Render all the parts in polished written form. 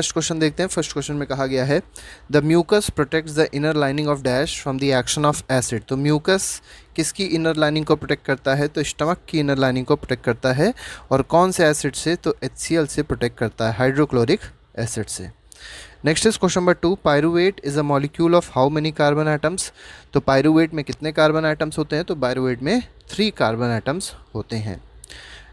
First question देखते हैं। First question में कहा गया है the mucus protects the inner lining of dash from the action of acid. तो म्यूकस किसकी इनर लाइनिंग को प्रोटेक्ट करता है? तो स्टमक की इनर लाइनिंग को प्रोटेक्ट करता है। और कौन से एसिड से? तो HCl से प्रोटेक्ट करता है, हाइड्रोक्लोरिक एसिड से। Next is question number 2, pyruvate is a molecule of how many carbon atoms. तो पायरुवेट में कितने कार्बन एटम्स होते हैं? तो पायरुवेट में 3 कार्बन एटम्स होते हैं।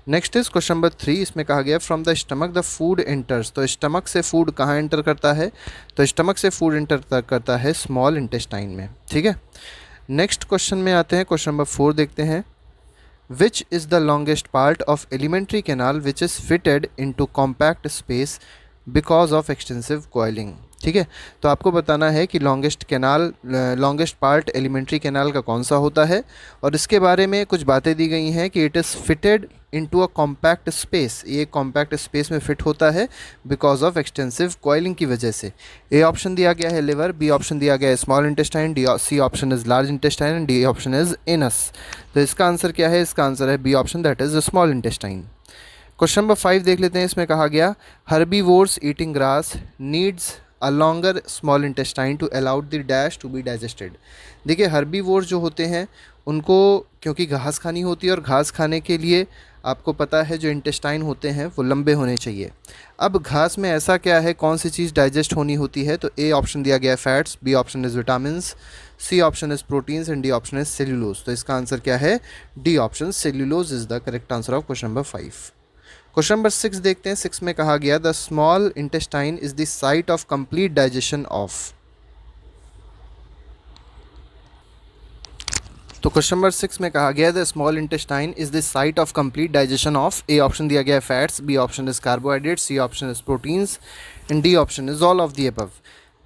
नेक्स्ट इज क्वेश्चन नंबर 3, इसमें कहा गया from the stomach the food enters. तो स्टमक से फूड कहाँ एंटर करता है? तो स्टमक से फूड एंटर करता है स्मॉल इंटेस्टाइन में। ठीक है, नेक्स्ट क्वेश्चन में आते हैं। क्वेश्चन नंबर 4 देखते हैं। Which is the longest part of alimentary canal which is fitted into compact space because of extensive coiling. ठीक है, तो आपको बताना है कि लॉन्गेस्ट पार्ट एलिमेंट्री कैनाल का कौन सा होता है। और इसके बारे में कुछ बातें दी गई हैं कि it is fitted into a compact space. ये कॉम्पैक्ट स्पेस में फिट होता है बिकॉज ऑफ एक्सटेंसिव कॉइलिंग की वजह से। ए ऑप्शन दिया गया है लिवर, बी ऑप्शन दिया गया है small intestine, C option is large intestine and D option is anus. तो इसका आंसर क्या है? इसका आंसर है B option, that is small intestine. Question number 5 देख लेते हैं। इसमें कहा गया herbivores eating grass needs a longer small intestine to allow the dash to be digested. देखिए, हर्बीवोर्स जो होते हैं उनको क्योंकि घास खानी होती है और घास खाने के लिए आपको पता है जो इंटेस्टाइन होते हैं वो लंबे होने चाहिए। अब घास में ऐसा क्या है, कौन सी चीज़ डाइजेस्ट होनी होती है? तो ए ऑप्शन दिया गया है fats, B option is vitamins, C option is proteins and D option is cellulose. तो इसका आंसर क्या है? D option cellulose is the correct answer of question number 5। Question number 6 देखते हैं। 6 में कहा गया the small intestine is the site of complete digestion of. तो क्वेश्चन नंबर 6 में कहा गया the small intestine is the site of complete digestion of. A option दिया गया है fats, B option is carbohydrates, C option is proteins and D option is all of the above.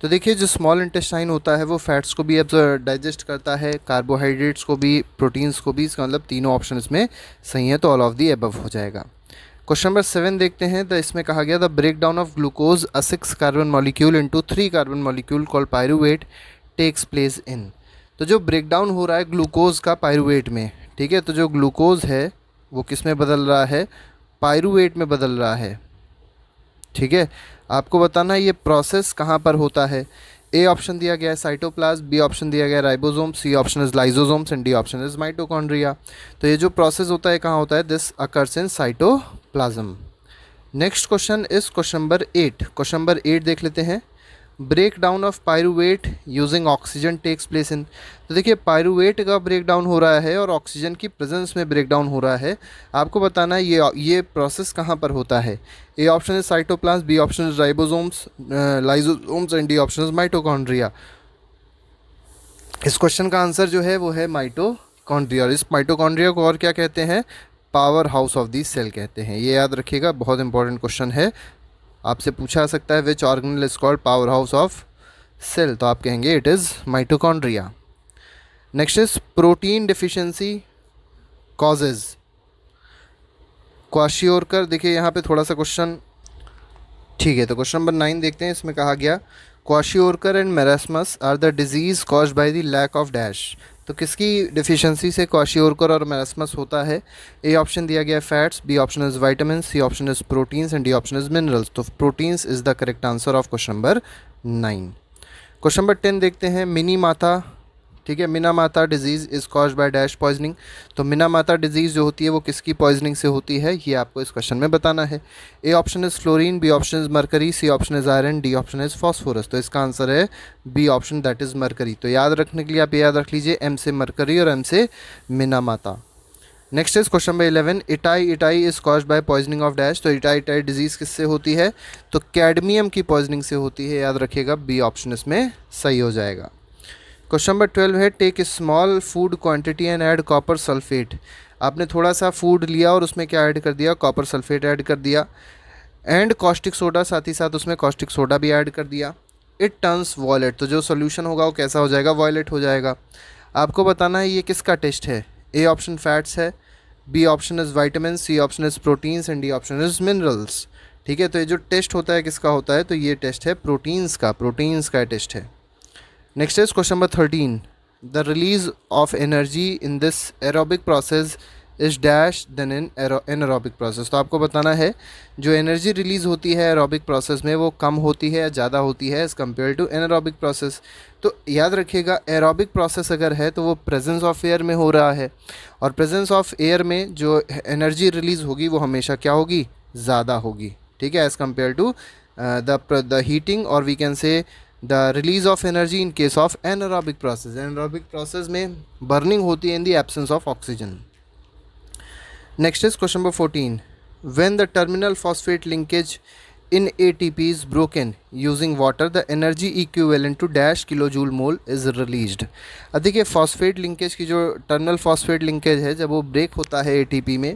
तो देखिए, जो small intestine होता है वो fats को भी अब डाइजेस्ट करता है, कार्बोहाइड्रेट्स को भी, प्रोटीन्स को भी। इसका मतलब तीनों ऑप्शन इसमें सही है, तो ऑल ऑफ द अबव हो जाएगा। क्वेश्चन नंबर 7 देखते हैं। तो इसमें कहा गया the break down of glucose a 6 carbon molecule into 3 carbon molecule called pyruvate takes place in. तो जो ब्रेक डाउन हो रहा है ग्लूकोज का पायरुवेट में, ठीक है, तो जो ग्लूकोज है वो किस में बदल रहा है? पायरुवेट में बदल रहा है। ठीक है, आपको बताना है ये प्रोसेस कहाँ पर होता है। ए ऑप्शन दिया गया है साइटोप्लाज्म, बी ऑप्शन दिया गया है ribosome, C option is lysosomes and D option is mitochondria. तो ये जो प्रोसेस होता है कहाँ होता है? This occurs in cytoplasm. Next question is question number 8। Question number 8 देख लेते हैं। Break down of pyruvate using oxygen takes place in. तो देखिए, पायरुवेट का ब्रेक डाउन हो रहा है और ऑक्सीजन की प्रेजेंस में ब्रेक डाउन हो रहा है। आपको बताना है ये प्रोसेस कहाँ पर होता है। A option is cytoplasm, B option is ribosomes, lysosomes and D option is mitochondria. इस क्वेश्चन का आंसर जो है वो है माइटोकॉन्ड्रिया। और इस माइटोकॉन्ड्रिया को और क्या कहते हैं? Powerhouse of the cell कहते हैं। ये याद रखिएगा, बहुत इंपॉर्टेंट क्वेश्चन है, आपसे पूछा जा सकता है which organelle is called powerhouse of cell. तो आप कहेंगे it is mitochondria. Next is protein deficiency causes. Kwashiorkor, देखिए यहाँ पे थोड़ा सा क्वेश्चन, ठीक है, तो क्वेश्चन नंबर 9 देखते हैं। इसमें कहा गया kwashiorkor and marasmus are the diseases caused by the lack of dash. तो किसकी डिफिशियंसी से क्वाशियोरकर और मेरास्मस होता है? ए ऑप्शन दिया गया है fats, B option is vitamin, C option is proteins and D option is minerals. तो proteins is the correct answer of question number 9। Question number 10 देखते हैं। मिनी माता, ठीक है, Minamata disease is caused by dash poisoning. तो Minamata disease जो होती है वो किसकी पॉइजनिंग से होती है, ये आपको इस क्वेश्चन में बताना है। A option is fluorine, B option is mercury, C option is iron, D option is phosphorus. तो इसका आंसर है B option, that is mercury. तो याद रखने के लिए आप याद रख लीजिए, एम से मरकरी और एम से मिनामाता। Next is question number 11। Itai is caused bye poisoning of dash. तो इटाई डिजीज़ किससे होती है? तो कैडमियम की पॉइजनिंग से होती है। याद रखिएगा, बी ऑप्शन इसमें सही हो जाएगा। क्वेश्चन नंबर 12 है take small food quantity and add copper sulphate. आपने थोड़ा सा फूड लिया और उसमें क्या ऐड कर दिया? कॉपर सल्फेट ऐड कर दिया एंड कॉस्टिक सोडा, साथ ही साथ उसमें कॉस्टिक सोडा भी ऐड कर दिया। It turns violet. तो जो सोल्यूशन होगा वो कैसा हो जाएगा? वॉयलेट हो जाएगा। आपको बताना है ये किसका टेस्ट है। ए ऑप्शन फैट्स है, B option is vitamin, C option is proteins and D option is minerals. ठीक है, तो ये जो टेस्ट होता है किसका होता है? तो ये टेस्ट है प्रोटीन्स का टेस्ट है। Next is question number 13। The release of energy in this aerobic process is dash than in anaerobic process. तो आपको बताना है जो एनर्जी रिलीज़ होती है एरोबिक प्रोसेस में वो कम होती है या ज़्यादा होती है as compare to anaerobic process. तो याद रखिएगा एरोबिक प्रोसेस अगर है तो वो प्रेजेंस ऑफ एयर में हो रहा है, और प्रेजेंस ऑफ एयर में जो एनर्जी रिलीज़ होगी वो हमेशा क्या होगी, ज़्यादा होगी, ठीक है, as compare to the heating, और we can say the release of energy in case of anaerobic process. Anaerobic process में बर्निंग होती है in the absence of oxygen. Next is question number 14, when the terminal phosphate linkage in ATP is broken using water, the energy equivalent to dash kilojoule mole is released. अब देखिए phosphate linkage की जो terminal phosphate linkage है जब वो break होता है ATP में,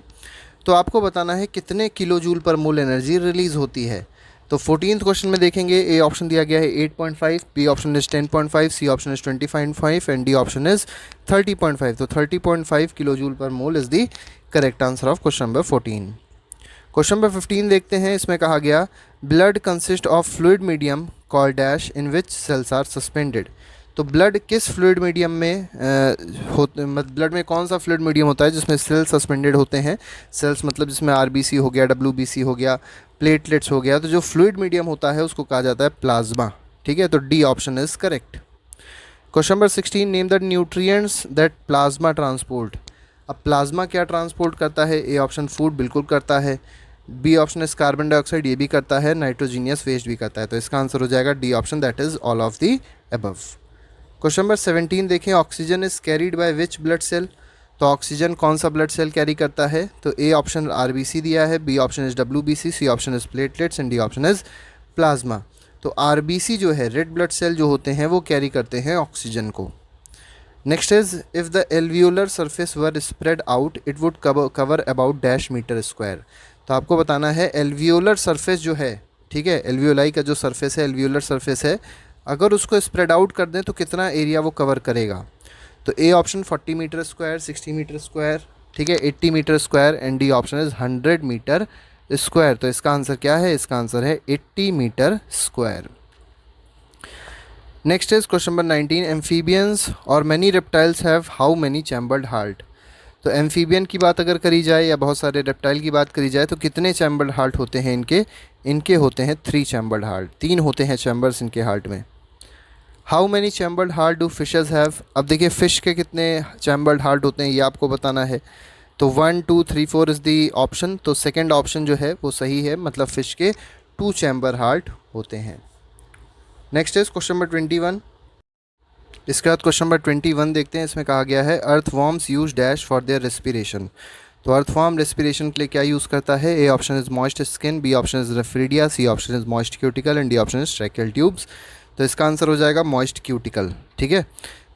तो आपको बताना है कितने किलोजूल पर मोल एनर्जी रिलीज़ होती है। तो 14th क्वेश्चन में देखेंगे, ए ऑप्शन दिया गया है 8.5, B option is 10.5, C option is 25.5 and D option is 30.5। तो 30.5 kilojoule per mole is the correct answer of question number 14। Question number 15 देखते हैं, इसमें कहा गया blood consist of fluid medium call dash in which cells are suspended. तो blood किस fluid medium में blood में कौन सा फ्लूइड मीडियम होता है जिसमें सेल्स सस्पेंडेड होते हैं। सेल्स मतलब जिसमें RBC हो गया, WBC हो गया, प्लेटलेट्स हो गया। तो जो फ्लूइड मीडियम होता है उसको कहा जाता है प्लाज्मा, ठीक है। तो D option is correct. Question number 16, name the nutrients that plasma transport. अब प्लाज्मा क्या ट्रांसपोर्ट करता है, ए ऑप्शन फूड बिल्कुल करता है, B option is carbon dioxide ये भी करता है, नाइट्रोजीनियस वेस्ट भी करता है। तो इसका आंसर हो जाएगा D option, that is all of the above. Question number 17 देखें, oxygen is carried by which blood cell. तो ऑक्सीजन कौन सा ब्लड सेल कैरी करता है, तो ए ऑप्शन RBC दिया है, B option is WBC, C option is platelets and D option is plasma. तो RBC जो है रेड ब्लड सेल जो होते हैं वो कैरी करते हैं ऑक्सीजन को। Next is if the alveolar surface were spread out it would cover about dash metre square. तो आपको बताना है एल्वियोलर सरफेस जो है, ठीक है, एल्वियोलाई का जो सरफेस है, एल्वियोलर सरफेस है, अगर उसको स्प्रेड आउट कर दें तो कितना एरिया वो कवर करेगा। तो A option 40 metre square, 60 metre square, ठीक है, 80 metre square and D option is 100 metre square. तो इसका आंसर क्या है, इसका आंसर है 80 metre square. Next is question number 19, amphibians और many reptiles have how many chambered heart. तो एम्फीबियन की बात अगर करी जाए या बहुत सारे रेप्टाइल की बात करी जाए तो कितने चैम्बर्ड हार्ट होते हैं इनके होते हैं 3 चैम्बर्ड हार्ट, 3 होते हैं चैम्बर्स इनके हार्ट में। How many chambered heart do fishes have. अब देखिए फ़िश के कितने चैम्बर्ड हार्ट होते हैं ये आपको बताना है। तो 1 2 3 4 इज़ दी ऑप्शन। तो सेकंड ऑप्शन जो है वो सही है, मतलब फ़िश के 2 चैम्बर हार्ट होते हैं। Next is question number 21। इसके बाद क्वेश्चन नंबर 21 देखते हैं, इसमें कहा गया है earthworms use dash for their respiration. तो अर्थ वॉर्म रेस्पिरेशन के लिए क्या यूज़ करता है, A option is moist skin, B option is nephridia, C option is moist cuticle and D option is tracheal tubes. तो इसका आंसर हो जाएगा मॉइस्ट क्यूटिकल, ठीक है।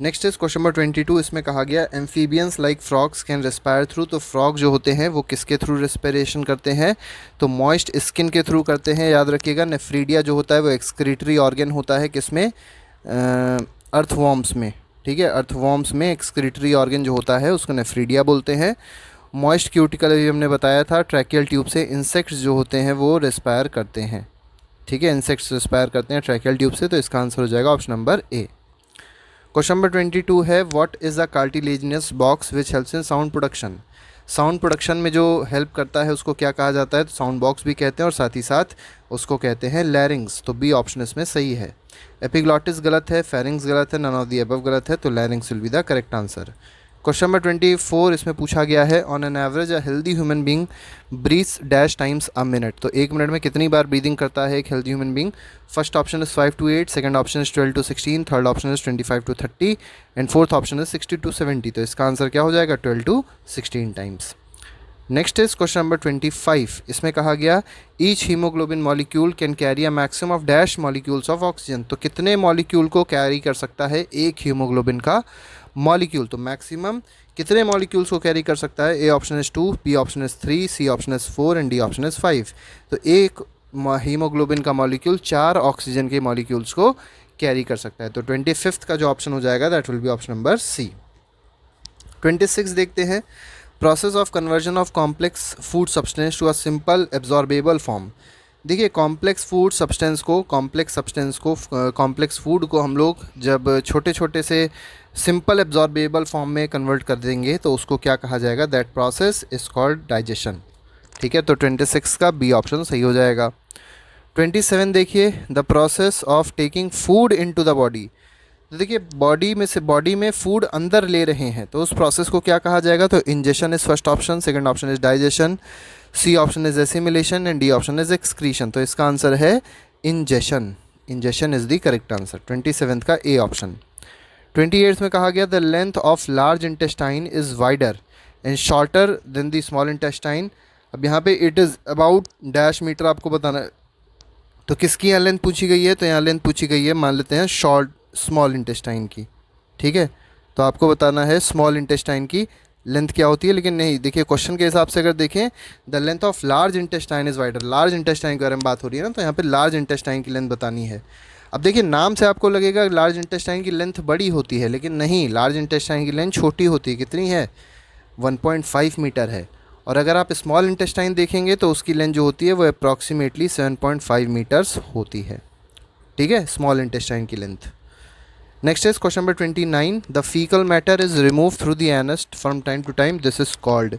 Next is question number 22। इसमें कहा गया amphibians like frogs can respire through. तो फ्रॉग जो होते हैं वो किसके थ्रू रेस्पिरेशन करते हैं, तो मॉइस्ट स्किन के थ्रू करते हैं। याद रखिएगा नेफ्रीडिया जो होता है वो एक्सक्रीटरी ऑर्गन होता है किसमें, अर्थवॉर्म्स में, ठीक है, अर्थवॉर्म्स में एक्सक्रीटरी ऑर्गन जो होता है उसको नेफ्रीडिया बोलते हैं। मॉइस्ट क्यूटिकल अभी हमने बताया था ट्रैकियल ट्यूब से इंसेक्ट्स जो होते हैं वो रेस्पायर करते हैं, ठीक है, इंसेक्ट्स रेस्पायर करते हैं ट्रैकियल ट्यूब से। तो इसका आंसर हो जाएगा option number A. Question number 22 है what is the cartilaginous box which helps in sound production. Sound production में जो हेल्प करता है उसको क्या कहा जाता है, तो साउंड बॉक्स भी कहते हैं और साथ ही साथ उसको कहते हैं लैरिंग्स। तो बी ऑप्शन इसमें सही है। एपिग्लॉटिस गलत है, फेरिंग्स गलत है, नन ऑफ दी अबव गलत है, तो larynx will be the correct answer. Question number 24 इसमें पूछा गया है on an average a healthy human being breathes dash times a minute. तो 1 मिनट में कितनी बार ब्रीदिंग करता है एक healthy human being. First option is 5 to 8, second option is 12 to 16, third option is 25 to 30 and fourth option is 60 to 70। तो इसका answer क्या हो जाएगा 12 to 16 times. Next is question number 25। इसमें कहा गया each haemoglobin molecule can carry a maximum of dash molecules of oxygen. तो कितने मॉलिक्यूल को कैरी कर सकता है एक हीमोग्लोबिन का मॉलिक्यूल, तो मैक्सिमम कितने मॉलिक्यूल्स को कैरी कर सकता है। A option is 2, B option is 3, C option is 4 and D option is 5। तो एक हीमोग्लोबिन का मॉलिक्यूल 4 ऑक्सीजन के मॉलिक्यूल्स को कैरी कर सकता है। तो 25th का जो ऑप्शन हो जाएगा that will be option number C. 26 देखते हैं, process of conversion of complex food substance to a simple absorbable form. देखिए कॉम्प्लेक्स फूड को हम लोग जब छोटे छोटे से सिंपल एब्जॉर्बेबल फॉर्म में कन्वर्ट कर देंगे तो उसको क्या कहा जाएगा, that process is called digestion. ठीक है, तो 26 का बी ऑप्शन सही हो जाएगा। 27 देखिए, the process of taking food into the body. तो देखिए बॉडी में फूड अंदर ले रहे हैं तो उस प्रोसेस को क्या कहा जाएगा, तो ingestion is first option, second option is digestion, C option is assimilation and D option is excretion. तो इसका आंसर है ingestion. Ingestion is the correct answer, 27 का ए ऑप्शन। 28 में कहा गया the length of large intestine is wider and shorter than the small intestine. अब यहाँ पे it is about dash metre आपको बताना है, तो किसकी यहाँ लेंथ पूछी गई है, तो यहाँ लेंथ पूछी गई है, मान लेते हैं स्मॉल इंटेस्टाइन की। ठीक है, तो आपको बताना है स्मॉल इंटेस्टाइन की लेंथ क्या होती है, लेकिन नहीं, देखिए क्वेश्चन के हिसाब से अगर देखें the length of large intestine is wider, large intestine के बारे में बात हो रही है ना, तो यहाँ पे लार्ज इंटेस्टाइन की लेंथ बतानी है। अब देखिए नाम से आपको लगेगा लार्ज इंटेस्टाइन की लेंथ बड़ी होती है, लेकिन नहीं, लार्ज इंटेस्टाइन की लेंथ छोटी होती है। कितनी है, 1.5 मीटर है। और अगर आप स्मॉल इंटेस्टाइन देखेंगे तो उसकी लेंथ जो होती है वो अप्रॉक्सीमेटली 7.5 मीटर्स होती है। ठीक है, स्मॉल इंटेस्टाइन की length. Next is question number 29, the faecal matter is remove through the anus from time to time, this is called.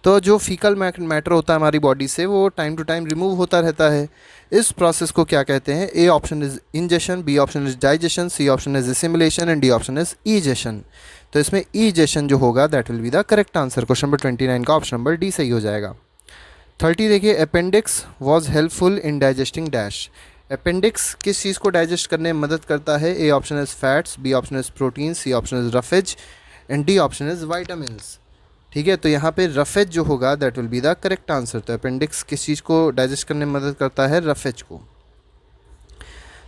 तो जो फीकल मैटर होता है हमारी बॉडी से वो टाइम टू टाइम रिमूव होता रहता है, इस प्रोसेस को क्या कहते हैं, A option is ingestion, B option is digestion, C option is assimilation and D option is egestion. तो इसमें ईजेशन जो होगा that will be the correct answer, question number 29 का ऑप्शन नंबर डी सही हो जाएगा। 30 देखिए, appendix was helpful in digesting dash. Appendix किस चीज़ को डाइजेस्ट करने में मदद करता है, A option is fats, B option is protein, C option is roughage and D option is vitamins. ठीक है, तो यहाँ पे रफेज जो होगा that will be the correct answer. तो अपेंडिक्स किस चीज़ को डाइजेस्ट करने में मदद करता है, रफेज को।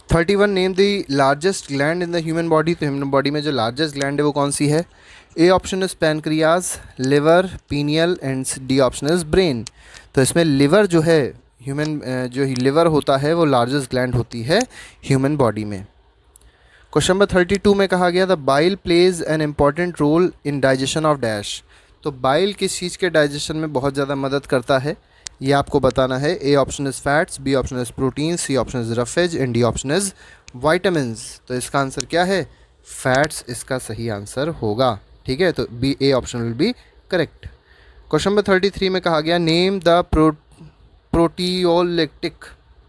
31, name the largest gland in the human body. तो ह्यूमन बॉडी में जो लार्जेस्ट ग्लैंड है वो कौन सी है, A option is pancreas, liver, pineal and D option is brain. तो इसमें लिवर जो है जो लिवर होता है वो लार्जेस्ट ग्लैंड होती है ह्यूमन बॉडी में। क्वेश्चन नंबर 32 में कहा गया the bile plays an important role in digestion of dash. तो बाइल किस चीज़ के डाइजेशन में बहुत ज़्यादा मदद करता है, ये आपको बताना है। A option is fats, B option is protein, C option is roughage and D option is vitamins. तो इसका आंसर क्या है, फैट्स इसका सही आंसर होगा। ठीक है, तो B A option will be correct. Question number 33 में कहा गया नेम द प्रोटियोलिटिक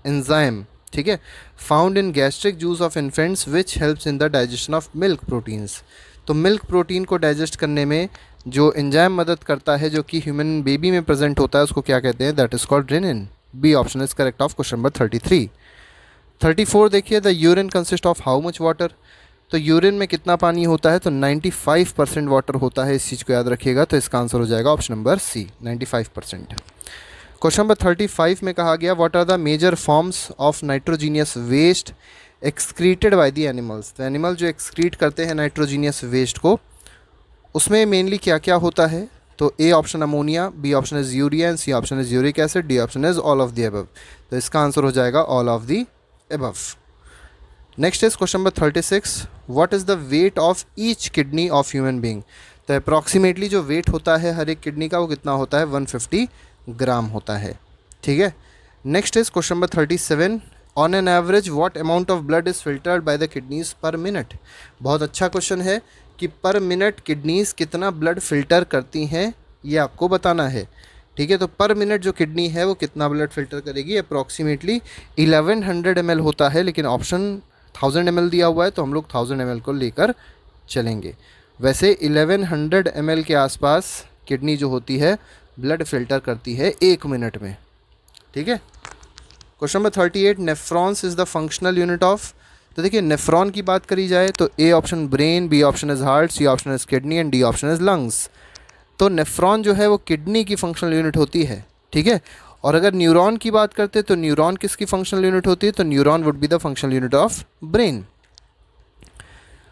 एंजाइम, ठीक है, found in gastric juice of infants which helps in the digestion of milk proteins. तो मिल्क प्रोटीन को डाइजेस्ट करने में जो एंजाइम मदद करता है जो कि ह्यूमन बेबी में प्रेजेंट होता है उसको क्या कहते हैं, that is called rennin. B option is correct of question number 33। 34 देखिए, the urine consist of how much water. तो यूरिन में कितना पानी होता है, तो 95% वाटर होता है, इस चीज़ को याद रखिएगा। तो इसका आंसर हो जाएगा option number C, 95%। Question number 35 में कहा गया what are the major forms of nitrogenous waste excreted by the animals. तो एनिमल जो एक्सक्रीट करते हैं नाइट्रोजीनियस वेस्ट को, उसमें मेनली क्या क्या होता है, तो A option ammonia, B option is urea and C option is uric acid, D option is all of the above. तो इसका आंसर हो जाएगा all of the above. Next is question number 36, what is the weight of each kidney of human being. तो approximately जो weight होता है हर एक kidney का वो कितना होता है, 150 ग्राम होता है। ठीक है, next is question number 37, on an average what amount of blood is filtered by the kidneys पर मिनट। बहुत अच्छा क्वेश्चन है कि पर मिनट किडनीज कितना ब्लड फिल्टर करती हैं ये आपको बताना है। ठीक है, तो पर मिनट जो किडनी है वो कितना ब्लड फिल्टर करेगी, अप्रॉक्सीमेटली 1100 ml होता है, लेकिन ऑप्शन 1000 ml दिया हुआ है तो हम लोग 1000 ml को लेकर चलेंगे। वैसे 1100 ml के आसपास किडनी जो होती है ब्लड फिल्टर करती है 1 मिनट में। ठीक है, question number 38, nephrons is the functional unit of. तो देखिए नेफ्रॉन की बात करी जाए तो A option brain, B option is heart, C option is kidney and D option is lungs. तो नेफ्रॉन जो है वो किडनी की फंक्शनल यूनिट होती है। ठीक है, और अगर न्यूरॉन की बात करते हैं तो न्यूरॉन किसकी फंक्शनल यूनिट होती है, तो neuron would be the functional unit of brain.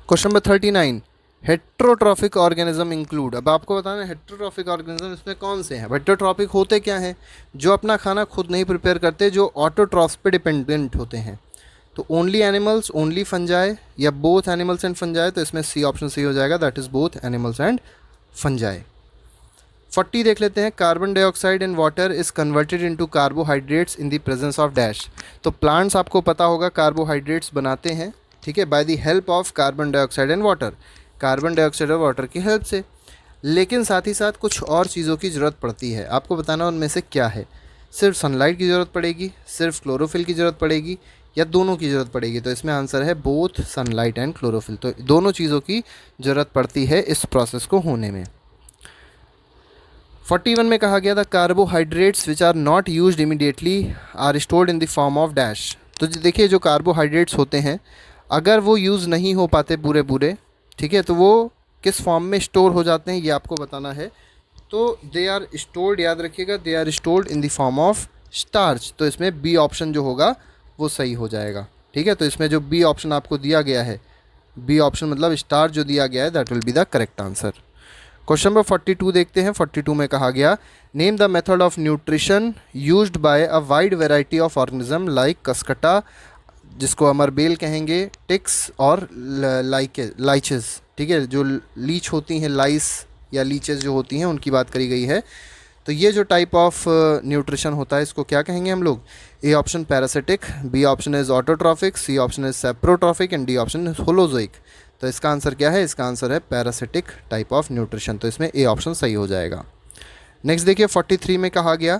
Question number 39, heterotrophic organism include. अब आपको बताना है हेट्रोट्रॉफिक ऑर्गेनिज्म इसमें कौन से हैं। हेट्रोट्रॉफिक होते क्या हैं, जो अपना खाना खुद नहीं प्रिपेयर करते, जो ऑटोट्रॉफ्स पे डिपेंडेंट होते हैं। तो ओनली एनिमल्स, ओनली फंजाई या बोथ एनिमल्स एंड फंजाई। तो इसमें सी ऑप्शन सही हो जाएगा, that is both animals and fungi. 40 देख लेते हैं, carbon dioxide and water is converted into carbohydrates in the presence of dash. तो प्लांट्स आपको पता होगा कार्बोहाइड्रेट्स बनाते हैं, ठीक है, by the help of carbon dioxide and water, carbon dioxide और वाटर की हेल्प से। लेकिन साथ ही साथ कुछ और चीज़ों की ज़रूरत पड़ती है, आपको बताना उनमें से क्या है। सिर्फ सनलाइट की ज़रूरत पड़ेगी, सिर्फ क्लोरोफिल की ज़रूरत पड़ेगी, या दोनों की ज़रूरत पड़ेगी? तो इसमें आंसर है बोथ सनलाइट एंड क्लोरोफिल। तो दोनों चीज़ों की ज़रूरत पड़ती है इस प्रोसेस को होने में। 41 में कहा गया था carbohydrates which are not used immediately are stored in the form of dash. तो देखिए जो कार्बोहाइड्रेट्स होते हैं अगर वो यूज़ नहीं हो पाते पूरे पूरे, ठीक है, तो वो किस फॉर्म में स्टोर हो जाते हैं ये आपको बताना है। तो दे आर स्टोर्ड, याद रखिएगा, they are stored in the form of starch. तो इसमें बी ऑप्शन जो होगा वो सही हो जाएगा, ठीक है। तो इसमें जो बी ऑप्शन आपको दिया गया है, बी ऑप्शन मतलब स्टार्च जो दिया गया है, that will be the correct answer. Question number 42 देखते हैं। 42 में कहा गया name the method of nutrition used by a wide variety of organism like Cuscuta, जिसको अमरबेल कहेंगे, टिक्स और लाइचेस, ठीक है, जो लीच होती हैं, लाइस या लीचेस जो होती हैं उनकी बात करी गई है। तो ये जो टाइप ऑफ न्यूट्रिशन होता है इसको क्या कहेंगे हम लोग? A option parasitic, B option is autotrophic, C option is saprotrophic and D option is holozoic. तो इसका आंसर क्या है? इसका आंसर है पैरासिटिक टाइप ऑफ न्यूट्रिशन। तो इसमें ए ऑप्शन सही हो जाएगा। नेक्स्ट देखिए 43 में कहा गया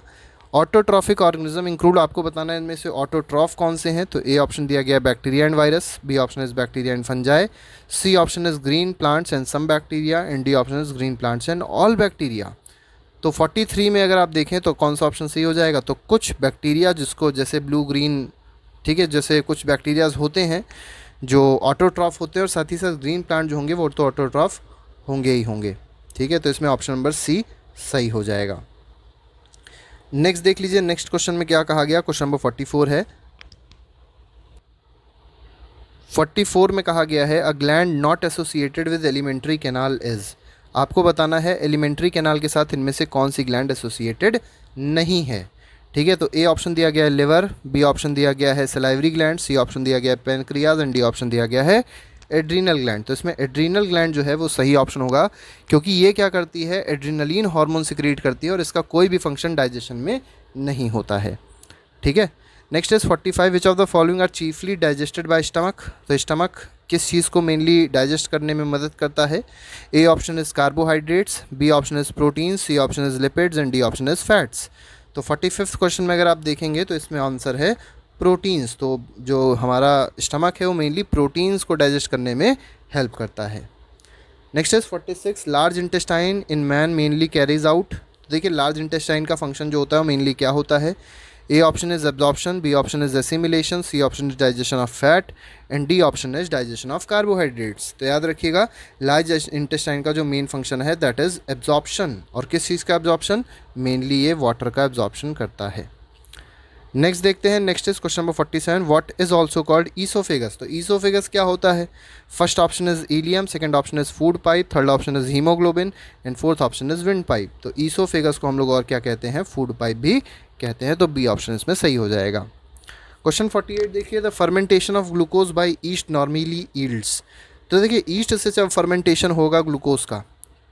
ऑटोट्रॉफिक ऑर्गेनिज्म इंक्लूड, आपको बताना है इनमें से ऑटोट्रॉफ कौन से हैं। तो ए ऑप्शन दिया गया bacteria and virus, B option is bacteria and fungi, C option is green plants and some bacteria and D option is green plants and all bacteria. तो 43 में अगर आप देखें तो कौन सा ऑप्शन सही हो जाएगा? तो कुछ बैक्टीरिया जिसको जैसे ब्लू ग्रीन, ठीक है, जैसे कुछ बैक्टीरियाज होते हैं जो ऑटोट्रॉफ होते हैं और साथ ही साथ ग्रीन प्लांट जो होंगे वो तो ऑटोट्रॉफ होंगे ही होंगे, ठीक है। तो इसमें ऑप्शन नंबर सी सही हो जाएगा। नेक्स्ट देख लीजिए, नेक्स्ट क्वेश्चन में क्या कहा गया। क्वेश्चन नंबर 44 है। 44 में कहा गया है a gland not associated with alimentary canal is. आपको बताना है एलिमेंट्री कैनाल के साथ इनमें से कौन सी ग्लैंड एसोसिएटेड नहीं है, ठीक है। तो ए ऑप्शन दिया गया है लिवर, बी ऑप्शन दिया गया है सलाइवरी ग्लैंड, सी ऑप्शन दिया गया है पेनक्रियाज एंड डी ऑप्शन दिया गया है एड्रीनल ग्लैंड। तो इसमें एड्रीनल ग्लैंड जो है वो सही ऑप्शन होगा, क्योंकि ये क्या करती है? एड्रीनलिन हार्मोन सिक्रीट करती है और इसका कोई भी फंक्शन डाइजेशन में नहीं होता है, ठीक है। Next is 45 which of the following are chiefly digested by stomach. तो स्टमक किस चीज़ को मेनली डाइजेस्ट करने में मदद करता है? A option is carbohydrates, B option is protein, C option is lipids and D option is fats. तो 45th क्वेश्चन में अगर आप देखेंगे तो इसमें आंसर है प्रोटीन्स। तो जो हमारा स्टमक है वो मेनली प्रोटीन्स को डाइजेस्ट करने में हेल्प करता है। Next is 46 large intestine in man mainly carries out. तो देखिए लार्ज इंटेस्टाइन का फंक्शन जो होता है वो मेनली क्या होता है? A option is absorption, B option is assimilation, C option is digestion of fat and D option is digestion of carbohydrates. तो याद रखिएगा लार्ज इंटेस्टाइन का जो मेन फंक्शन है दैट इज एब्जॉर्प्शन। और किस चीज़ का एब्जॉर्प्शन? मेनली ये वाटर का एब्जॉर्प्शन करता है। नेक्स्ट देखते हैं, next is question number 47 what is also called oesophagus. तो ईसोफेगस क्या होता है? First option is ilium, second option is food pipe, third option is haemoglobin and fourth option is wind pipe. तो oesophagus को हम लोग और क्या कहते हैं? फूड पाइप भी कहते हैं। तो बी ऑप्शन इसमें सही हो जाएगा। क्वेश्चन 48 देखिए the fermentation of glucose by yeast normally yields. तो देखिए ईस्ट से जब फर्मेंटेशन होगा ग्लूकोज का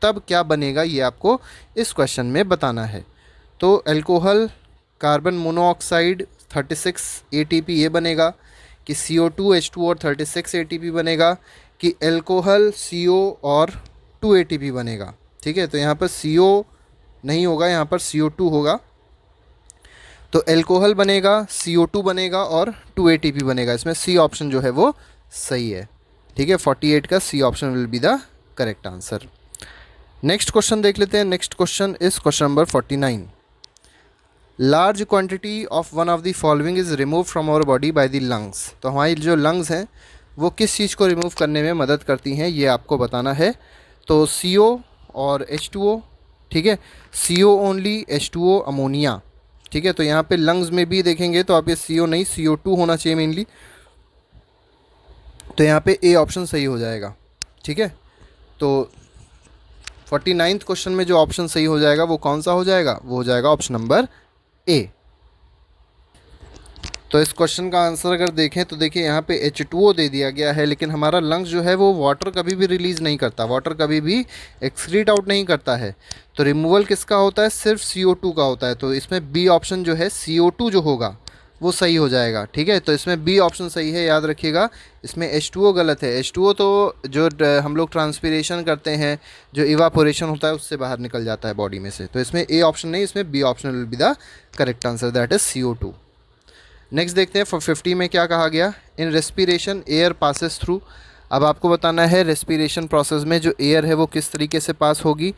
तब क्या बनेगा ये आपको इस क्वेश्चन में बताना है। तो अल्कोहल, कार्बन मोनोऑक्साइड 36 ATP ये बनेगा, कि CO2 H2 और 36 ATP बनेगा, कि अल्कोहल CO और 2 ATP बनेगा, ठीक है। तो यहाँ पर CO नहीं होगा, यहाँ पर CO2 होगा। तो अल्कोहल बनेगा, CO2 बनेगा और 2 ATP बनेगा। इसमें सी ऑप्शन जो है वो सही है, ठीक है। 48 का C option will be the correct answer. Next question देख लेते हैं। Next question is question number 49 large quantity of one of the following is remove from our body by the lungs. तो हमारी जो लंग्स हैं वो किस चीज़ को रिमूव करने में मदद करती हैं ये आपको बताना है। तो CO और H2O, ठीक है, CO ओनली, H2O अमोनिया, ठीक है। तो यहाँ पे लंग्स में भी देखेंगे तो आप ये CO नहीं CO2 होना चाहिए मेनली। तो यहाँ पे ए ऑप्शन सही हो जाएगा, ठीक है। तो 49th क्वेश्चन में जो ऑप्शन सही हो जाएगा वो कौन सा हो जाएगा? वो हो जाएगा ऑप्शन नंबर ए। तो इस क्वेश्चन का आंसर अगर देखें तो देखिए यहाँ पे H2O दे दिया गया है, लेकिन हमारा लंग्स जो है वो वाटर कभी भी रिलीज़ नहीं करता, वाटर कभी भी एक्सक्रीट आउट नहीं करता है। तो रिमूवल किसका होता है? सिर्फ CO2 का होता है। तो इसमें बी ऑप्शन जो है CO2 जो होगा वो सही हो जाएगा। ठीक है, तो इसमें बी ऑप्शन सही है, याद रखिएगा। इसमें H2O गलत है। H2O तो जो हम लोग ट्रांसपीरेशन करते हैं, जो इवापोरेशन होता है, उससे बाहर निकल जाता है बॉडी में से। तो इसमें ए ऑप्शन नहीं, इसमें B option will be the correct answer, that is CO2। Next देखते हैं 50 में क्या कहा गया। In respiration air passes through. अब आपको बताना है रेस्पिरेशन प्रोसेस में जो एयर है वो किस तरीके से पास होगी।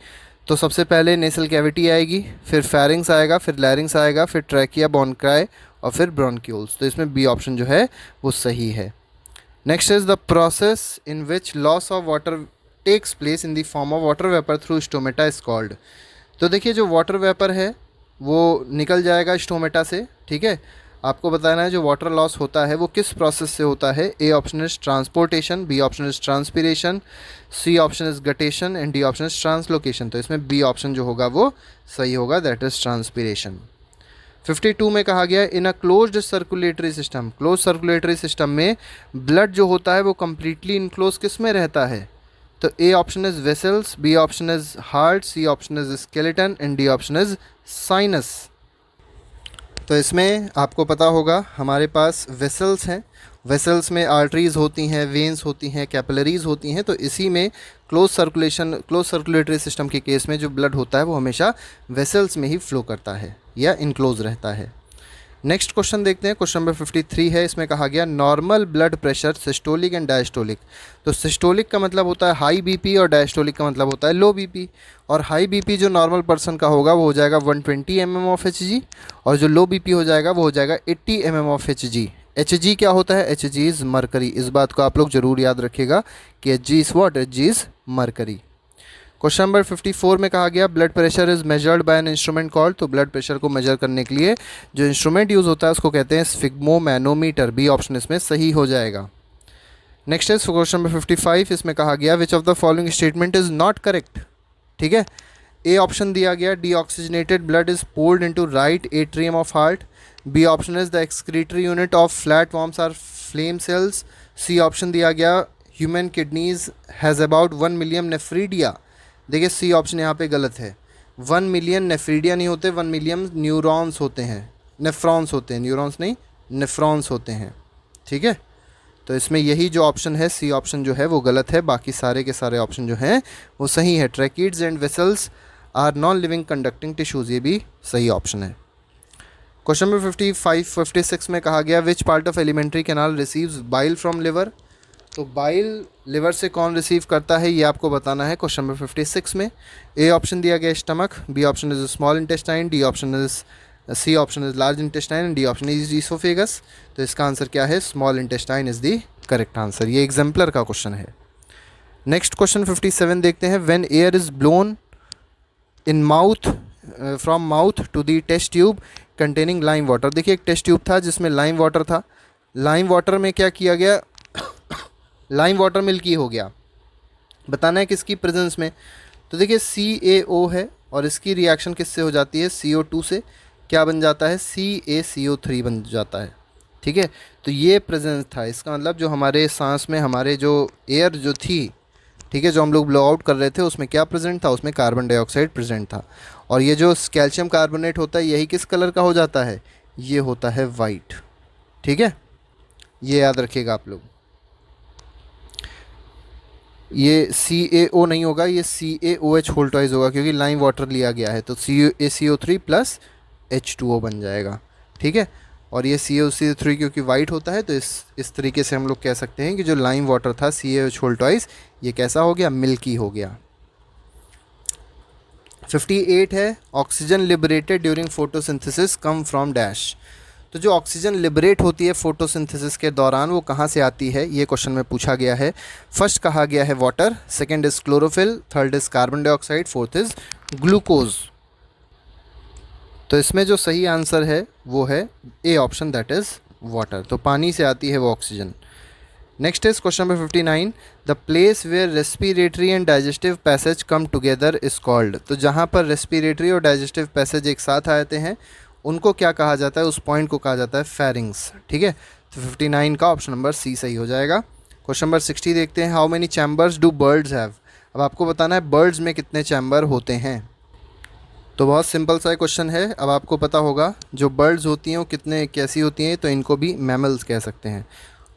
तो सबसे पहले नेसल कैविटी आएगी, फिर फेरिंग्स आएगा, फिर लैरिंग्स आएगा, फिर ट्रैकिया, ब्रोंकाई और फिर ब्रोंक्यूल्स। तो इसमें बी ऑप्शन जो है वो सही है। Next is the process in which loss of water takes place in the form of water vapour through stomata is called. तो देखिए जो वाटर वेपर है वो निकल जाएगा स्टोमेटा से। ठीक है, आपको बताना है जो वाटर लॉस होता है वो किस प्रोसेस से होता है। A option is transportation, B option is transpiration, C option is guttation and D option is translocation. तो इसमें बी ऑप्शन जो होगा वो सही होगा, दैट इज ट्रांसपीरेशन। 52 में कहा गया in a closed circulatory system. Close circulatory system में ब्लड जो होता है वो कम्प्लीटली इनक्लोज किस में रहता है। तो A option is vessels, B option is heart, C option is skeleton and D option is sinus. तो इसमें आपको पता होगा हमारे पास वेसल्स हैं, वेसल्स में आर्टरीज़ होती हैं, वेन्स होती हैं, कैपिलरीज़ होती हैं। तो इसी में क्लोज सर्कुलेटरी सिस्टम के केस में जो ब्लड होता है वो हमेशा वेसल्स में ही फ्लो करता है या इनक्लोज रहता है। नेक्स्ट क्वेश्चन देखते हैं, क्वेश्चन नंबर 53 है। इसमें कहा गया normal blood pressure systolic and diastolic. तो सिस्टोलिक का मतलब होता है हाई बीपी और डायस्टोलिक का मतलब होता है लो बीपी। और हाई बीपी जो नॉर्मल पर्सन का होगा वो हो जाएगा 120 mm ऑफ Hg, और जो लो बीपी हो जाएगा वो हो जाएगा 80 mm ऑफ Hg। Hg क्या होता है? Hg is mercury. इस बात को आप लोग ज़रूर याद रखिएगा कि Hg is what? Hg is mercury. Question number 54 में कहा गया blood pressure is measured by an instrument called. तो ब्लड प्रेशर को मेजर करने के लिए जो इंस्ट्रूमेंट यूज़ होता है उसको कहते हैं स्फिग्मोमैनोमीटर। बी ऑप्शन इसमें सही हो जाएगा। Next is question number 55। इसमें कहा गया which of the following statement is not correct. ठीक है, ए ऑप्शन दिया गया deoxygenated blood is poured into right atrium of heart, B option is the excretory unit of flat worms are flame cells, C option दिया गया human kidneys has about 1 million nephridia. देखिए C option यहाँ पे गलत है। 1 million nephridia नहीं होते, 1 million neurons होते हैं, नेफ्रॉन्स होते हैं, न्यूरॉन्स नहीं नेफ्रॉन्स होते हैं। ठीक है, तो इसमें यही जो ऑप्शन है सी ऑप्शन जो है वो गलत है, बाकी सारे के सारे ऑप्शन जो हैं वो सही है। Tracheids and vessels are non living conducting tissues, ये भी सही ऑप्शन है। क्वेश्चन नंबर 56 में कहा गया विच part of alimentary canal receives bile from liver. तो बाइल लिवर से कौन रिसीव करता है ये आपको बताना है क्वेश्चन नंबर 56 में। ए ऑप्शन दिया गया stomach, B option is small intestine, D option is C option is large intestine and D option is oesophagus. तो इसका आंसर क्या है? Small intestine is the correct answer. ये एग्जाम्पलर का question है। नेक्स्ट क्वेश्चन 57 देखते हैं। When air is blown in mouth from mouth to the test tube containing lime water. देखिए एक टेस्ट ट्यूब था जिसमें लाइम वाटर था, लाइम वाटर में क्या किया गया? लाइम वाटर मिल्की हो गया। बताना है किसकी प्रेजेंस में। तो देखिए CaO है और इसकी रिएक्शन किससे हो जाती है? CO2 से। क्या बन जाता है? CaCO3 बन जाता है। ठीक है, तो ये प्रेजेंस था। इसका मतलब जो हमारे सांस में हमारे जो एयर जो थी, ठीक है, जो हम लोग ब्लो आउट कर रहे थे उसमें क्या प्रेजेंट था? उसमें कार्बन डाइऑक्साइड प्रेजेंट था। और ये जो कैल्शियम कार्बोनेट होता है यही किस कलर का हो जाता है? ये होता है वाइट। ठीक है, ये याद रखिएगा आप लोग। ये CaO नहीं होगा, ये CaOH होल ट्वाइस होगा क्योंकि लाइम वाटर लिया गया है। तो CaCO3 प्लस H2O बन जाएगा। ठीक है, और ये CaCO3 क्योंकि वाइट होता है तो इस तरीके से हम लोग कह सकते हैं कि जो लाइम वाटर था CaOH होल ट्वाइस ये कैसा हो गया? मिल्की हो गया। 58 है oxygen liberated during photosynthesis come from dash. तो जो ऑक्सीजन लिबरेट होती है फोटोसिंथेसिस के दौरान वो कहाँ से आती है? ये क्वेश्चन में पूछा गया है। फर्स्ट कहा गया है water, second is chlorophyll, third is carbon dioxide, fourth is glucose. तो इसमें जो सही आंसर है वो है A option, that is water. तो पानी से आती है वो oxygen. Next is question number 59। The place where respiratory and digestive passage come together is called. तो जहाँ पर रेस्पिरेटरी और डाइजेस्टिव पैसेज एक साथ आते हैं उनको क्या कहा जाता है, उस पॉइंट को कहा जाता है फेरिंग्स। ठीक है, तो 59 का ऑप्शन नंबर सी सही हो जाएगा। क्वेश्चन नंबर 60 देखते हैं, how many chambers do birds have. अब आपको बताना है बर्ड्स में कितने चैम्बर होते हैं। तो बहुत सिंपल सा क्वेश्चन है। अब आपको पता होगा जो बर्ड्स होती हैं वो कितने कैसी होती हैं, तो इनको भी मैमल्स कह सकते हैं।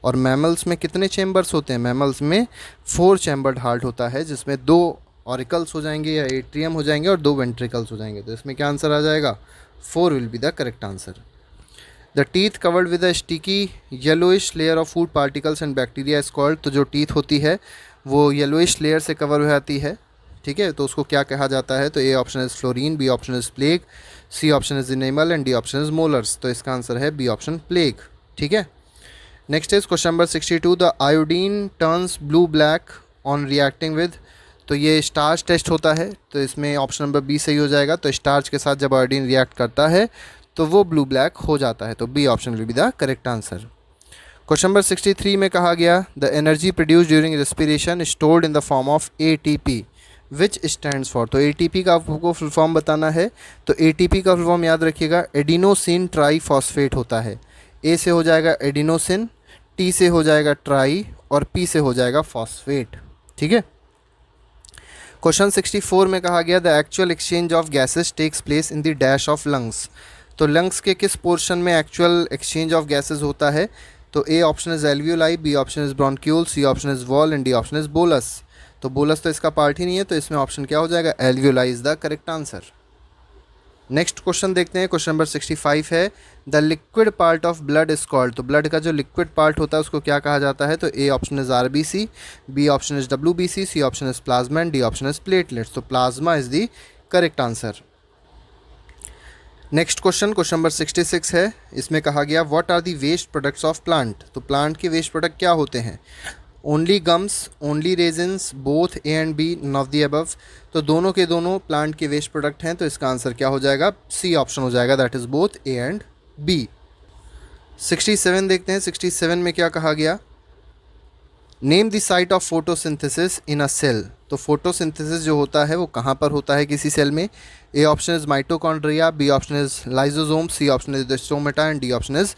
और मैमल्स में कितने चैम्बर्स होते हैं, मैमल्स में 4 चैम्बर्ड हार्ट होता है, जिसमें 2 ऑरिकल्स हो जाएंगे या एट्रियम हो जाएंगे और 2 वेंट्रिकल्स हो जाएंगे। तो इसमें क्या आंसर आ जाएगा, 4 will be the correct answer. The teeth covered with a sticky yellowish layer of food particles and bacteria is called. तो जो टीथ होती है वो येलोइश लेयर से कवर हो जाती है। ठीक है, तो उसको क्या कहा जाता है, तो A option is fluorine, B option is plague, C option is enamel and D option is molars. तो इसका आंसर है बी ऑप्शन प्लेग। ठीक है, next is question number 62, the iodine turns blue black on reacting with. तो ये starch test होता है, तो इसमें ऑप्शन नंबर बी सही हो जाएगा। तो स्टार्च के साथ जब आयोडीन रिएक्ट करता है तो वो ब्लू ब्लैक हो जाता है, तो B option will be the correct answer. Question number 63 में कहा गया, the energy produce during respiration stored in the form of ATP which stands for. तो एटीपी का आपको फुल फॉर्म बताना है। तो एटीपी का फुल फॉर्म याद रखिएगा, एडिनोसिन ट्राईफॉस्फेट होता है। ए से हो जाएगा एडिनोसिन, टी से हो जाएगा ट्राई और पी से हो जाएगा फॉस्फेट। ठीक है, क्वेश्चन 64 में कहा गया, the actual exchange of gases takes place in the dash of lungs. तो लंग्स के किस पोर्शन में एक्चुअल एक्सचेंज ऑफ गैसेस होता है, तो A option is alveoli, B option is bronchiole, C option is wall and D option is bolus. तो bolus तो इसका पार्ट ही नहीं है, तो इसमें ऑप्शन क्या हो जाएगा, alveoli is the correct answer. Next question देखते हैं, क्वेश्चन नंबर 65 है, the liquid part of blood is called. तो ब्लड का जो लिक्विड पार्ट होता है उसको क्या कहा जाता है, तो A option is RBC, B option is WBC, C option is plasma and D option is platelets. तो plasma is the correct answer. Next question, question number 66 है, इसमें कहा गया, what are the waste products of plant. तो plant के waste product क्या होते हैं, only gums, only resins, both A and B, none of the above. तो दोनों के दोनों प्लांट के वेस्ट प्रोडक्ट हैं, तो इसका आंसर क्या हो जाएगा, सी ऑप्शन हो जाएगा, that is both A and B. 67 देखते हैं, 67 में क्या कहा गया, name the site of photosynthesis in a cell. तो फोटोसिंथेसिस जो होता है वो कहाँ पर होता है किसी सेल में, A option is mitochondria, B option is lysosome, C option is the stomata and D option is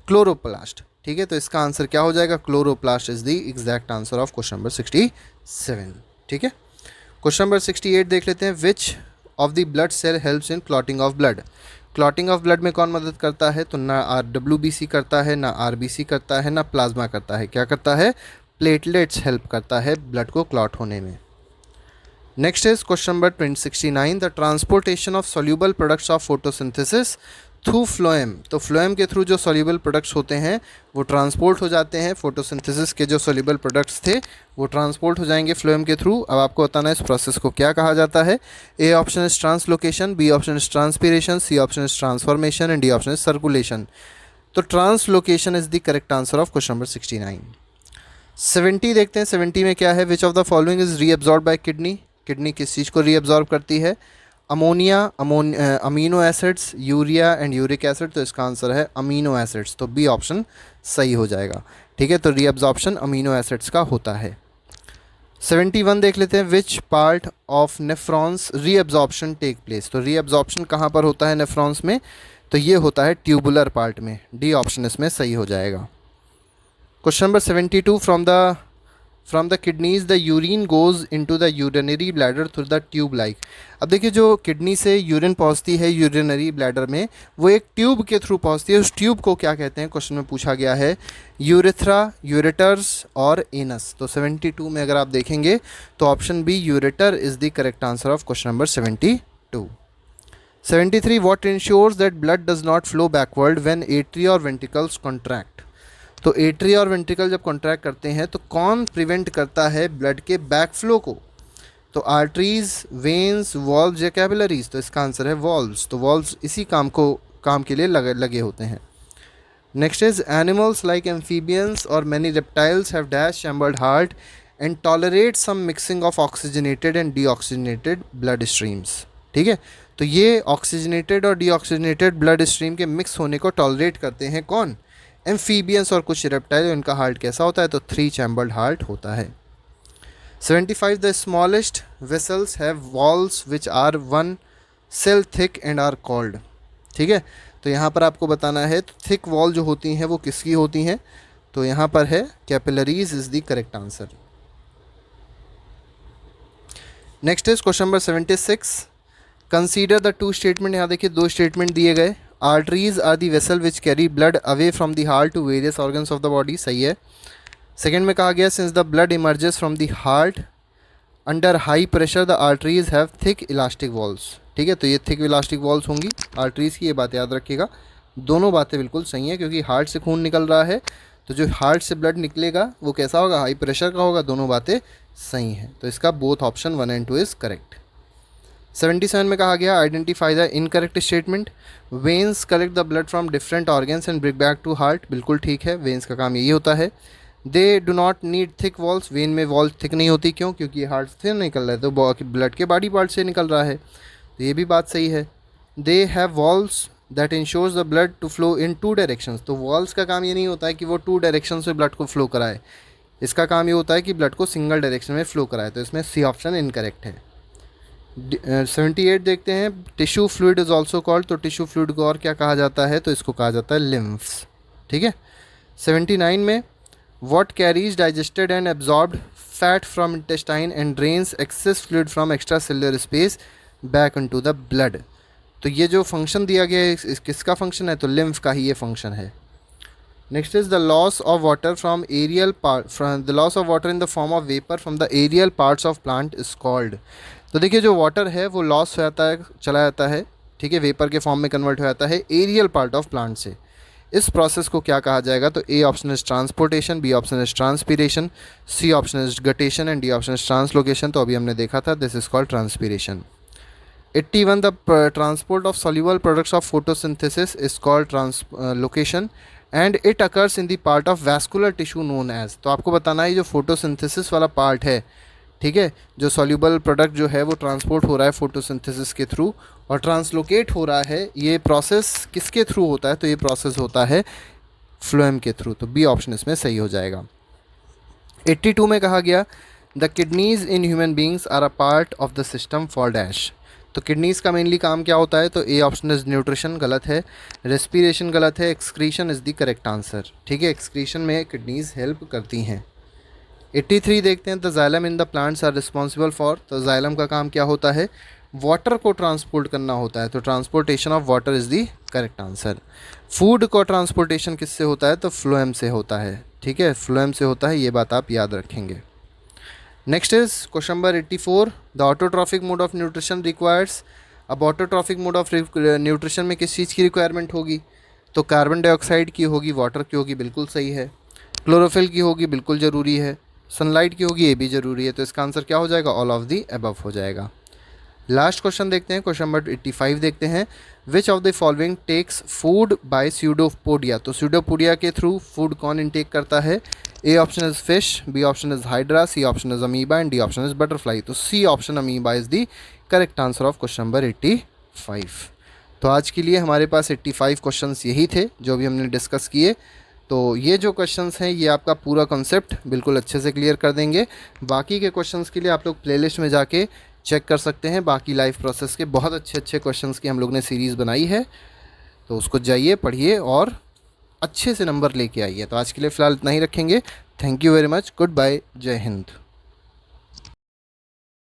chloroplast. ठीक है, तो इसका आंसर क्या हो जाएगा, chloroplast is the exact answer of question number 67। ठीक है, क्वेश्चन नंबर 68 देख लेते हैं, which of the blood cell helps in clotting of blood. Clotting of blood में कौन मदद करता है, तो ना RWBC करता है, ना RBC करता है, ना प्लाज्मा करता है, क्या करता है, प्लेटलेट्स हेल्प करता है ब्लड को क्लॉट होने में। Next is question number 69, the transportation of soluble products of photosynthesis through phloem. तो फ्लोएम के थ्रू जो सोल्यूबल प्रोडक्ट्स होते हैं वो ट्रांसपोर्ट हो जाते हैं, फोटोसिंथेसिस के जो सोल्यूबल प्रोडक्ट्स थे वो ट्रांसपोर्ट हो जाएंगे फ्लोएम के थ्रू। अब आपको बताना है इस प्रोसेस को क्या कहा जाता है, A option is translocation, B option is transpiration, C option is transformation and D option is circulation. तो translocation is the correct answer of question number 69। 70 देखते हैं, 70 में क्या है, which of the following is reabsorb by kidney. Kidney किस चीज़ को reabsorb करती है, ammonia, amino acids, urea and uric acid. तो इसका आंसर है अमीनो एसिड्स, तो बी ऑप्शन सही हो जाएगा। ठीक है, तो रीअब्जॉर्प्शन अमीनो एसिड्स का होता है। 71 देख लेते हैं, which part of nephrons reabsorption take place. तो रीअब्जॉर्प्शन कहाँ पर होता है नेफ्रॉन्स में, तो ये होता है ट्यूबुलर पार्ट में, डी ऑप्शन इसमें सही हो जाएगा। Question number 72, from the kidneys the urine goes into the urinary bladder through the tube like. अब देखिए जो किडनी से यूरिन पहुंचती है यूरिनरी ब्लैडर में, वो एक ट्यूब के थ्रू पहुंचती है। उस ट्यूब को क्या कहते हैं, क्वेश्चन में पूछा गया है, यूरेथ्रा, यूरेटर्स और एनस। तो 72 में अगर आप देखेंगे तो option B ureter is the correct answer of question number 72। 73, what ensures that blood does not flow backward when atria और वेंट्रिकल्स कॉन्ट्रैक्ट। तो एट्रिया और वेंट्रिकल जब कॉन्ट्रैक्ट करते हैं तो कौन प्रिवेंट करता है ब्लड के बैक फ्लो को, तो आर्टरीज, वेन्स, वॉल्व्स या कैपिलरीज। तो इसका आंसर है वॉल्व्स। तो वॉल्व्स इसी काम के लिए लगे होते हैं। Next is animals like amphibians और many reptiles have dash chambered heart and tolerate some mixing of oxygenated and deoxygenated blood streams. ठीक है, तो ये ऑक्सीजनेटेड और डीऑक्सीजनेटेड ब्लड स्ट्रीम के मिक्स होने को टॉलरेट करते हैं कौन, एम्फीबियंस और कुछ रेप्टाइल। इनका हार्ट कैसा होता है, तो 3 चैम्बर्ड हार्ट होता है। 75, the smallest vessels have walls which are 1 cell thick and are called. ठीक है, तो यहाँ पर आपको बताना है थिक वॉल जो होती हैं वो किसकी होती हैं, तो यहाँ पर है capillaries is the correct answer. Next is question number 76। Consider the two statement, यहाँ देखिए दो स्टेटमेंट दिए गए। Arteries are the vessel which carry blood away from the heart to various organs of the body, सही है। Second में कहा गया since the blood emerges from the heart under high pressure the arteries have thick elastic walls, ठीक है। तो ये thick elastic walls होंगी आर्टरीज की, ये बात याद रखिएगा। दोनों बातें बिल्कुल सही हैं क्योंकि हार्ट से खून निकल रहा है, तो जो हार्ट से ब्लड निकलेगा वो कैसा होगा, हाई प्रेशर का होगा। दोनों बातें सही हैं, तो इसका both option 1 and 2 is correct. 77 में कहा गया identify the incorrect statement. Veins collect the blood from different organs and bring back to heart, बिल्कुल ठीक है, वेन्स का काम यही होता है। They do not need thick walls, vein में वॉल थिक नहीं होती, क्यों, क्योंकि हार्ट से निकल रहा है तो ब्लड के बॉडी पार्ट से निकल रहा है, तो ये भी बात सही है। They have walls that ensures the blood to flow in 2 directions, तो वॉल्स का काम ये नहीं होता है कि वो 2 डायरेक्शन से ब्लड को फ्लो कराए, इसका काम ये होता है कि ब्लड को सिंगल डायरेक्शन में फ्लो कराए, तो इसमें सी ऑप्शन इनकरेक्ट है। 78 देखते हैं, tissue fluid is also called, तो टिश्यू फ्लूइड को और क्या कहा जाता है, तो इसको कहा जाता है लिम्फ्स, ठीक है। 79 में what carries digested and absorbed fat from intestine and drains access fluid from extra cellular space back into the blood, तो ये जो फंक्शन दिया गया है इस किसका फंक्शन है, तो लिम्फ का ही ये फंक्शन है। Next is the loss of water from aerial part, the loss of water in the form of vapour from the aerial parts of plant is called, तो देखिए जो वाटर है वो लॉस हो जाता है, चला जाता है, ठीक है, वेपर के फॉर्म में कन्वर्ट हो जाता है एरियल पार्ट ऑफ प्लांट से, इस प्रोसेस को क्या कहा जाएगा, तो A option is transportation, B option is transpiration, C option is guttation and D option is translocation, तो अभी हमने देखा था this is called transpiration. 81 the transport of soluble products of photosynthesis is called translocation and it occurs in the part of vascular tissue known as, तो आपको बताना है जो फोटोसिंथेसिस वाला पार्ट है, ठीक है, जो सॉल्युबल प्रोडक्ट जो है वो ट्रांसपोर्ट हो रहा है फोटोसिंथेसिस के थ्रू और ट्रांसलोकेट हो रहा है, ये प्रोसेस किसके थ्रू होता है, तो ये प्रोसेस होता है फ्लोएम के थ्रू, तो बी ऑप्शन इसमें सही हो जाएगा। 82 में कहा गया the kidneys in human beings are a part of the system for dash, तो किडनीज का मेनली काम क्या होता है, तो ए ऑप्शन इज न्यूट्रिशन, गलत है, रेस्पिरेशन गलत है, excretion is the correct answer, ठीक है, एक्सक्रीशन में किडनीज हेल्प करती हैं। 83 देखते हैं the xylem in the plants are responsible for, तो जाइलम का काम क्या होता है, वाटर को ट्रांसपोर्ट करना होता है, तो transportation of water is the correct answer. Food को ट्रांसपोर्टेशन किससे होता है, तो फ्लोएम से होता है, ठीक है, फ्लोएम से होता है, ये बात आप याद रखेंगे। Next is question number 84 the autotrophic mode of nutrition requires, अब ऑटोट्रॉफिक मोड ऑफ न्यूट्रिशन में किस चीज़ की रिक्वायरमेंट होगी, तो कार्बन डाइऑक्साइड की होगी, वाटर की होगी, बिल्कुल सही है, क्लोरोफिल की होगी, बिल्कुल ज़रूरी है, सनलाइट की होगी, ये भी ज़रूरी है, तो इसका आंसर क्या हो जाएगा, ऑल ऑफ दी अबव हो जाएगा। लास्ट क्वेश्चन देखते हैं, क्वेश्चन नंबर 85 देखते हैं, which of the following takes food by pseudopodia, तो स्यूडोपोडिया के थ्रू फूड कौन इनटेक करता है, A option is fish, B option is hydra, C option is amoeba and D option is butterfly, तो C option amoeba is the correct answer of question number 85। तो आज के लिए हमारे पास 85 क्वेश्चंस यही थे जो भी हमने डिस्कस किए, तो ये जो क्वेश्चंस हैं ये आपका पूरा कॉन्सेप्ट बिल्कुल अच्छे से क्लियर कर देंगे। बाकी के क्वेश्चंस के लिए आप लोग प्लेलिस्ट में जाके चेक कर सकते हैं, बाकी लाइफ प्रोसेस के बहुत अच्छे अच्छे क्वेश्चंस की हम लोग ने सीरीज़ बनाई है, तो उसको जाइए पढ़िए और अच्छे से नंबर लेके आइए। तो आज के लिए फ़िलहाल इतना ही रखेंगे। Thank you very much, good bye, जय हिंद।